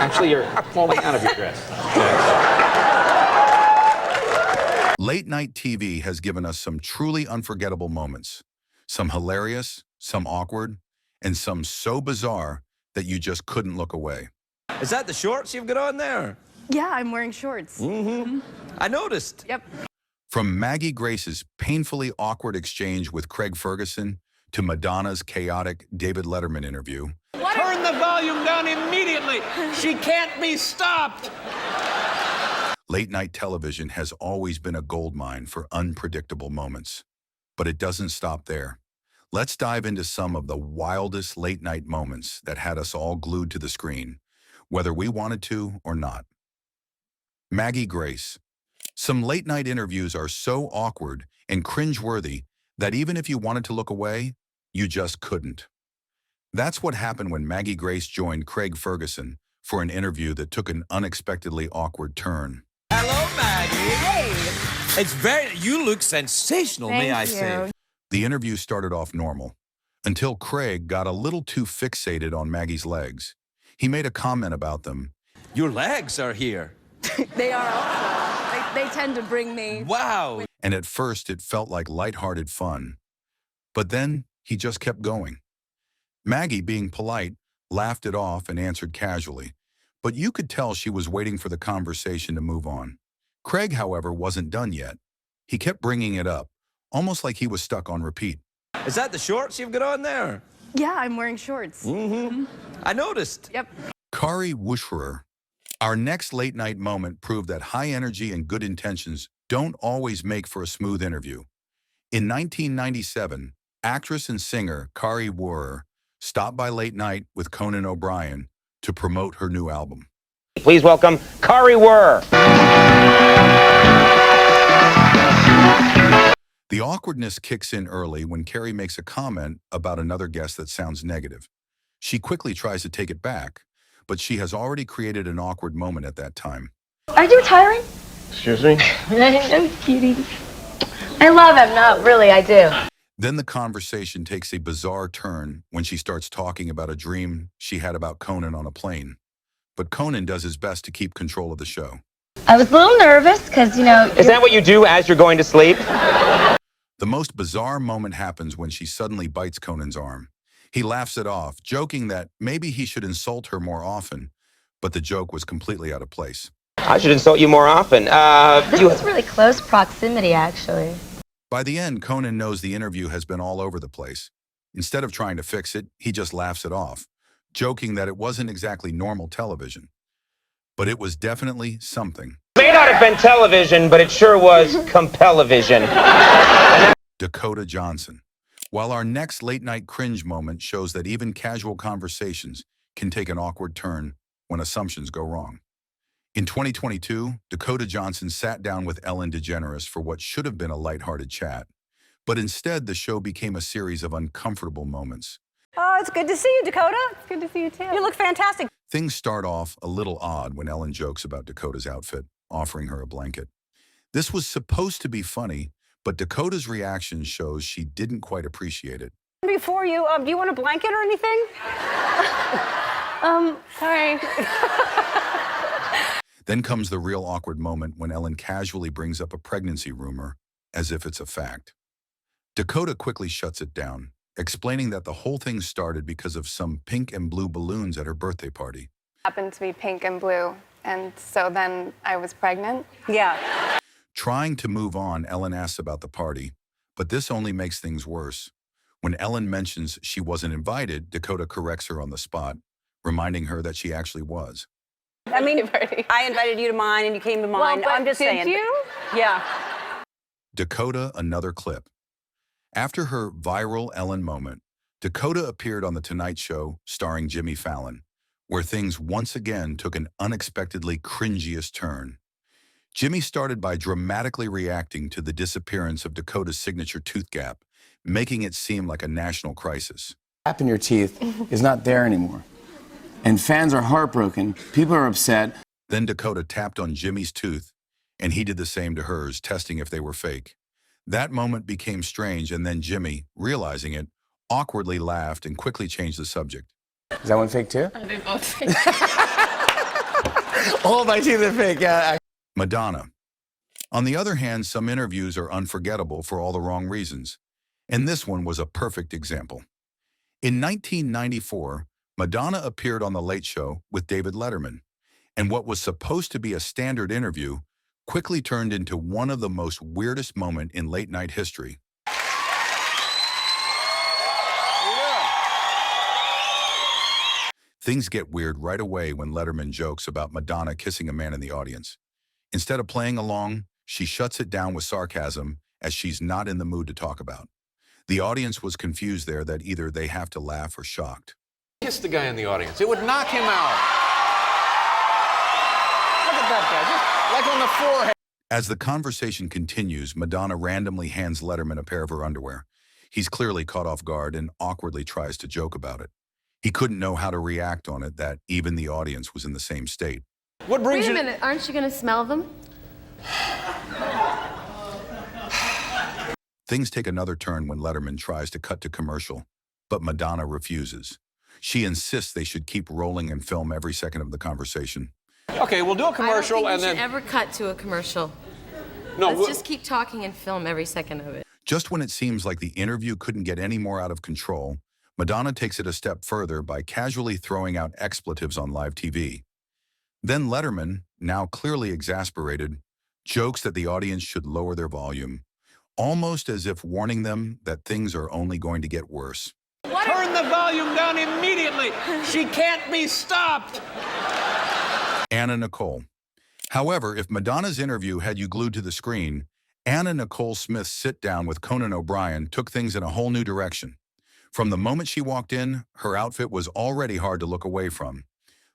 Actually, you're falling out of your dress. Late night TV has given us some truly unforgettable moments. Some hilarious, some awkward, and some so bizarre that you just couldn't look away. Is that the shorts you've got on there? Yeah, I'm wearing shorts. I noticed. Yep. From Maggie Grace's painfully awkward exchange with Craig Ferguson to Madonna's chaotic David Letterman interview. Turn the volume down immediately. She can't be stopped. Late night television has always been a goldmine for unpredictable moments. But it doesn't stop there. Let's dive into some of the wildest late night moments that had us all glued to the screen, whether we wanted to or not. Maggie Grace. Some late night interviews are so awkward and cringeworthy that even if you wanted to look away, you just couldn't. That's what happened when Maggie Grace joined Craig Ferguson for an interview that took an unexpectedly awkward turn. Hello, Maggie. Hey. You look sensational, may I say. The interview started off normal, until Craig got a little too fixated on Maggie's legs. He made a comment about them. Your legs are here. They are also. They tend to bring me. Wow. And at first it felt like lighthearted fun. But then he just kept going. Maggie, being polite, laughed it off and answered casually, but you could tell she was waiting for the conversation to move on. Craig, however, wasn't done yet. He kept bringing it up, almost like he was stuck on repeat. Is that the shorts you've got on there? Yeah, I'm wearing shorts. I noticed. Yep. Kari Wucherer. Our next late night moment proved that high energy and good intentions don't always make for a smooth interview. In 1997, actress and singer Kari Wucherer stopped by late night with Conan O'Brien to promote her new album. Please welcome Kari Wucherer. The awkwardness kicks in early when Kari makes a comment about another guest that sounds negative. She quickly tries to take it back, but she has already created an awkward moment at that time. Are you retiring? Excuse me? I'm kidding. I love him. No, really, I do. Then the conversation takes a bizarre turn when she starts talking about a dream she had about Conan on a plane. But Conan does his best to keep control of the show. I was a little nervous because, Is that what you do as you're going to sleep? The most bizarre moment happens when she suddenly bites Conan's arm. He laughs it off, joking that maybe he should insult her more often, but the joke was completely out of place. I should insult you more often. This is really close proximity, actually. By the end, Conan knows the interview has been all over the place. Instead of trying to fix it, he just laughs it off, joking that it wasn't exactly normal television. But it was definitely something. It may not have been television, but it sure was compel-a-vision. Dakota Johnson. While our next late-night cringe moment shows that even casual conversations can take an awkward turn when assumptions go wrong. In 2022, Dakota Johnson sat down with Ellen DeGeneres for what should have been a lighthearted chat, but instead the show became a series of uncomfortable moments. Oh, it's good to see you, Dakota. It's good to see you, too. You look fantastic. Things start off a little odd when Ellen jokes about Dakota's outfit, offering her a blanket. This was supposed to be funny, but Dakota's reaction shows she didn't quite appreciate it. Before you, do you want a blanket or anything? Sorry. Then comes the real awkward moment when Ellen casually brings up a pregnancy rumor as if it's a fact. Dakota quickly shuts it down, explaining that the whole thing started because of some pink and blue balloons at her birthday party. Happened to be pink and blue, and so then I was pregnant. Yeah. Trying to move on, Ellen asks about the party, but this only makes things worse. When Ellen mentions she wasn't invited, Dakota corrects her on the spot, reminding her that she actually was. I mean, I invited you to mine and you came to mine. Well, I'm just saying. Did you? Yeah. Dakota, another clip. After her viral Ellen moment, Dakota appeared on The Tonight Show starring Jimmy Fallon, where things once again took an unexpectedly cringiest turn. Jimmy started by dramatically reacting to the disappearance of Dakota's signature tooth gap, making it seem like a national crisis. Gap in your teeth is not there anymore. And fans are heartbroken. People are upset. Then Dakota tapped on Jimmy's tooth, and he did the same to hers, testing if they were fake. That moment became strange, and then Jimmy, realizing it, awkwardly laughed and quickly changed the subject. Is that one fake too? They both fake. All my teeth are fake, yeah. Madonna. On the other hand, some interviews are unforgettable for all the wrong reasons, and this one was a perfect example. In 1994, Madonna appeared on The Late Show with David Letterman, and what was supposed to be a standard interview quickly turned into one of the most weirdest moments in late-night history. Things get weird right away when Letterman jokes about Madonna kissing a man in the audience. Instead of playing along, she shuts it down with sarcasm as she's not in the mood to talk about. The audience was confused there that either they have to laugh or shocked. Kiss the guy in the audience. It would knock him out. Look at that guy, just like on the forehead. As the conversation continues, Madonna randomly hands Letterman a pair of her underwear. He's clearly caught off guard and awkwardly tries to joke about it. He couldn't know how to react on it, that even the audience was in the same state. What brings Wait a you... minute, aren't you gonna smell them? Things take another turn when Letterman tries to cut to commercial, but Madonna refuses. She insists they should keep rolling and film every second of the conversation. Okay, we'll do a commercial I don't and think then... we should ever cut to a commercial. No, Let's just keep talking and film every second of it. Just when it seems like the interview couldn't get any more out of control, Madonna takes it a step further by casually throwing out expletives on live TV. Then Letterman, now clearly exasperated, jokes that the audience should lower their volume, almost as if warning them that things are only going to get worse. Turn the volume down immediately. She can't be stopped. Nicole. However, if Madonna's interview had you glued to the screen, Nicole Smith's sit-down with Conan O'Brien took things in a whole new direction. From the moment she walked in, her outfit was already hard to look away from.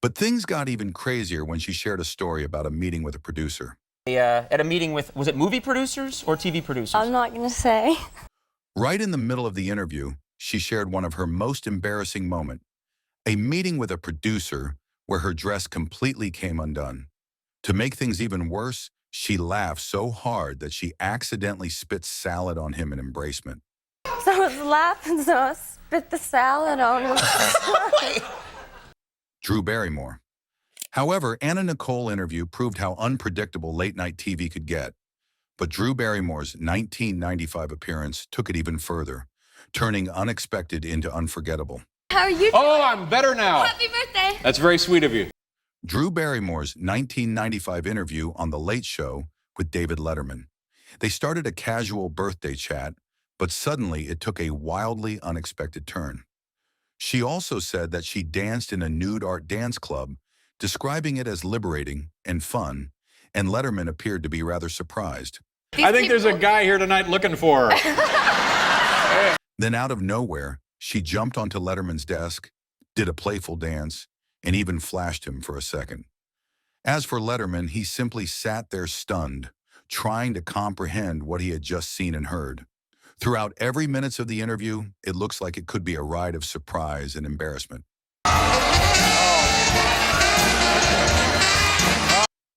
But things got even crazier when she shared a story about a meeting with a producer. At a meeting with, was it movie producers or TV producers? I'm not going to say. Right in the middle of the interview, she shared one of her most embarrassing moments, a meeting with a producer where her dress completely came undone. To make things even worse, she laughed so hard that she accidentally spit salad on him in embracement. So I was laughing, so I spit the salad on him. Drew Barrymore. However, Nicole interview proved how unpredictable late-night TV could get. But Drew Barrymore's 1995 appearance took it even further, turning unexpected into unforgettable. How are you doing? Oh, I'm better now. Happy birthday. That's very sweet of you. Drew Barrymore's 1995 interview on The Late Show with David Letterman. They started a casual birthday chat, but suddenly it took a wildly unexpected turn. She also said that she danced in a nude art dance club, describing it as liberating and fun, and Letterman appeared to be rather surprised. I think there's a guy here tonight looking for her. Then out of nowhere, she jumped onto Letterman's desk, did a playful dance, and even flashed him for a second. As for Letterman, he simply sat there stunned, trying to comprehend what he had just seen and heard. Throughout every minute of the interview, it looks like it could be a ride of surprise and embarrassment.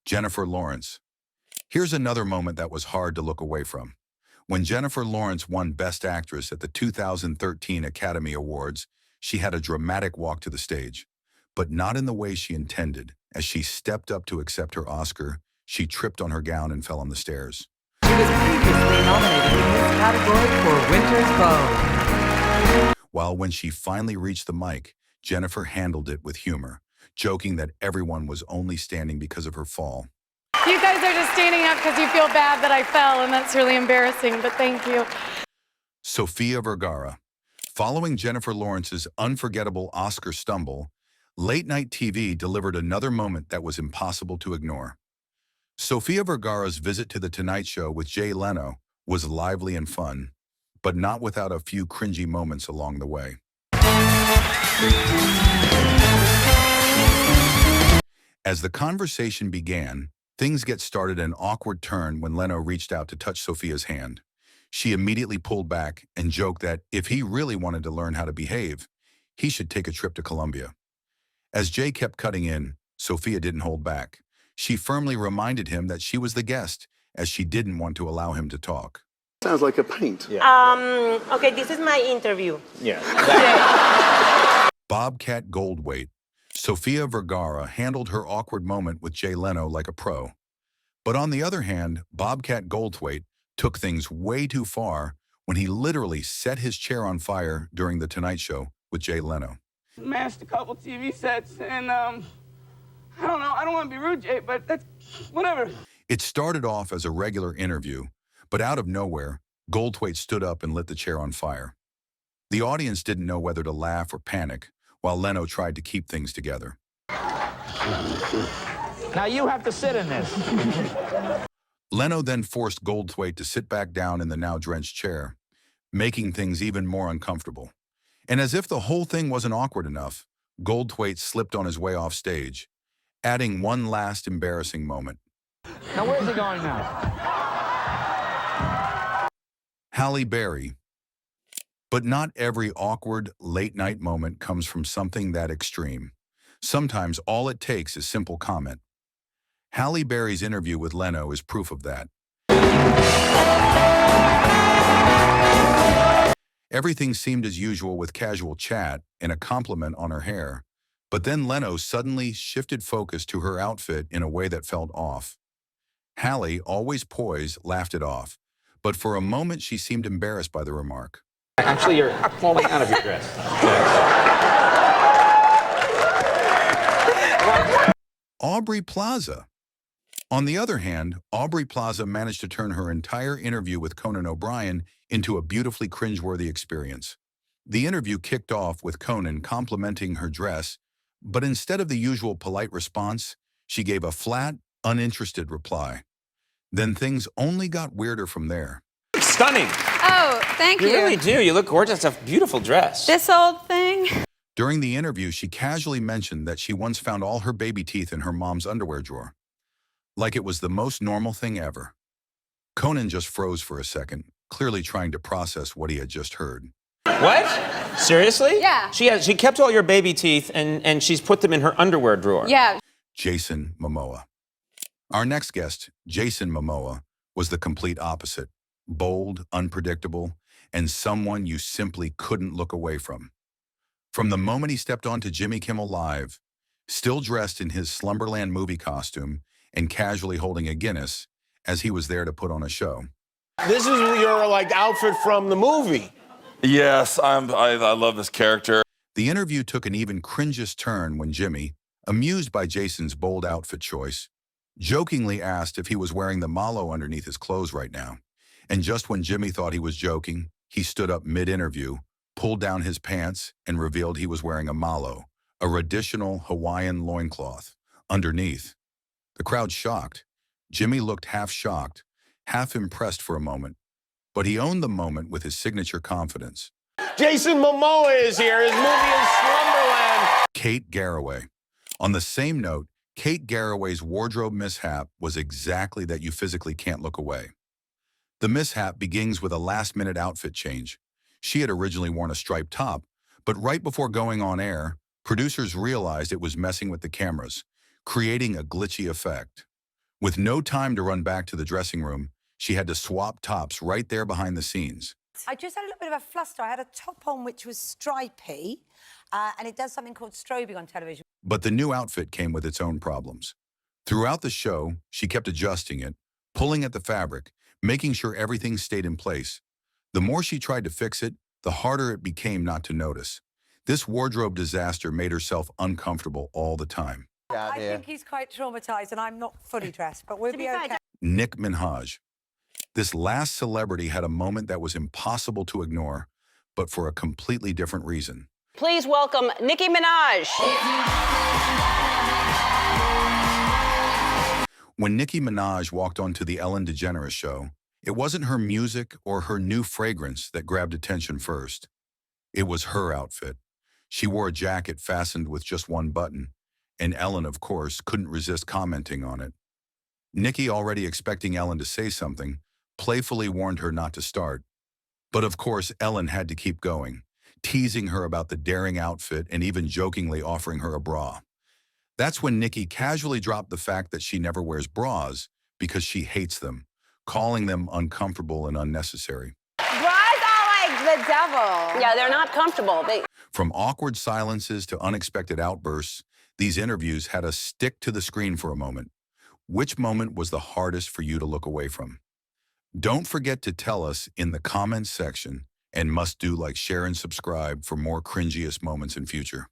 Jennifer Lawrence. Here's another moment that was hard to look away from. When Jennifer Lawrence won Best Actress at the 2013 Academy Awards, she had a dramatic walk to the stage, but not in the way she intended. As she stepped up to accept her Oscar, she tripped on her gown and fell on the stairs. She was previously nominated in this category for Winter's Bone. While when she finally reached the mic, Jennifer handled it with humor, joking that everyone was only standing because of her fall. You guys are just standing up because you feel bad that I fell, and that's really embarrassing, but thank you. Sophia Vergara. Following Jennifer Lawrence's unforgettable Oscar stumble, late-night TV delivered another moment that was impossible to ignore. Sophia Vergara's visit to The Tonight Show with Jay Leno was lively and fun, but not without a few cringy moments along the way. As the conversation began, things get started an awkward turn when Leno reached out to touch Sophia's hand. She immediately pulled back and joked that if he really wanted to learn how to behave, he should take a trip to Colombia. As Jay kept cutting in, Sophia didn't hold back. She firmly reminded him that she was the guest, as she didn't want to allow him to talk. Sounds like a paint. Yeah. Okay, this is my interview. Yeah. Bobcat Goldthwait. Sophia Vergara handled her awkward moment with Jay Leno like a pro. But on the other hand, Bobcat Goldthwait took things way too far when he literally set his chair on fire during The Tonight Show with Jay Leno. Smashed a couple TV sets, and I don't know, I don't want to be rude, Jay, but that's whatever. It started off as a regular interview, but out of nowhere, Goldthwait stood up and lit the chair on fire. The audience didn't know whether to laugh or panic, while Leno tried to keep things together. Now you have to sit in this. Leno then forced Goldthwait to sit back down in the now drenched chair, making things even more uncomfortable. And as if the whole thing wasn't awkward enough, Goldthwait slipped on his way off stage, adding one last embarrassing moment. Now where's he going now? Halle Berry. But not every awkward late-night moment comes from something that extreme. Sometimes all it takes is simple comment. Halle Berry's interview with Leno is proof of that. Everything seemed as usual with casual chat and a compliment on her hair, but then Leno suddenly shifted focus to her outfit in a way that felt off. Halle, always poised, laughed it off, but for a moment she seemed embarrassed by the remark. Actually, you're falling out of your dress. Aubrey Plaza. On the other hand, Aubrey Plaza managed to turn her entire interview with Conan O'Brien into a beautifully cringeworthy experience. The interview kicked off with Conan complimenting her dress, but instead of the usual polite response, she gave a flat, uninterested reply. Then things only got weirder from there. Stunning. Oh, thank you. You really do. You look gorgeous. It's a beautiful dress. This old thing? During the interview, she casually mentioned that she once found all her baby teeth in her mom's underwear drawer. Like it was the most normal thing ever. Conan just froze for a second, clearly trying to process what he had just heard. What? Seriously? Yeah. She kept all your baby teeth and she's put them in her underwear drawer. Yeah. Jason Momoa. Our next guest, Jason Momoa, was the complete opposite. Bold, unpredictable, and someone you simply couldn't look away from. From the moment he stepped onto Jimmy Kimmel Live, still dressed in his Slumberland movie costume and casually holding a Guinness, as he was there to put on a show. This is your outfit from the movie. Yes, I love this character. The interview took an even cringiest turn when Jimmy, amused by Jason's bold outfit choice, jokingly asked if he was wearing the malo underneath his clothes right now. And just when Jimmy thought he was joking, he stood up mid-interview, pulled down his pants, and revealed he was wearing a malo, a traditional Hawaiian loincloth, underneath. The crowd shocked. Jimmy looked half shocked, half impressed for a moment, but he owned the moment with his signature confidence. Jason Momoa is here. His movie is Slumberland. Kate Garraway. On the same note, Kate Garraway's wardrobe mishap was exactly that you physically can't look away. The mishap begins with a last-minute outfit change. She had originally worn a striped top, but right before going on air, producers realized it was messing with the cameras, creating a glitchy effect. With no time to run back to the dressing room, she had to swap tops right there behind the scenes. I just had a little bit of a fluster. I had a top on which was stripy, and it does something called strobing on television. But the new outfit came with its own problems. Throughout the show, she kept adjusting it, pulling at the fabric, making sure everything stayed in place. The more she tried to fix it, the harder it became not to notice. This wardrobe disaster made herself uncomfortable all the time. I think he's quite traumatized, and I'm not fully dressed, but we'll be okay. Nicki Minaj. This last celebrity had a moment that was impossible to ignore, but for a completely different reason. Please welcome Nicki Minaj. When Nicki Minaj walked onto the Ellen DeGeneres show, it wasn't her music or her new fragrance that grabbed attention first. It was her outfit. She wore a jacket fastened with just one button, and Ellen, of course, couldn't resist commenting on it. Nicki, already expecting Ellen to say something, playfully warned her not to start. But of course, Ellen had to keep going, teasing her about the daring outfit and even jokingly offering her a bra. That's when Nicki casually dropped the fact that she never wears bras because she hates them, calling them uncomfortable and unnecessary. Bras are like the devil. Yeah, they're not comfortable. From awkward silences to unexpected outbursts, These interviews had us stick to the screen for a moment. Which moment was the hardest for you to look away from? Don't forget to tell us in the comments section, and must do like share and subscribe for more cringiest moments in future.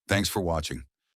Thanks for watching.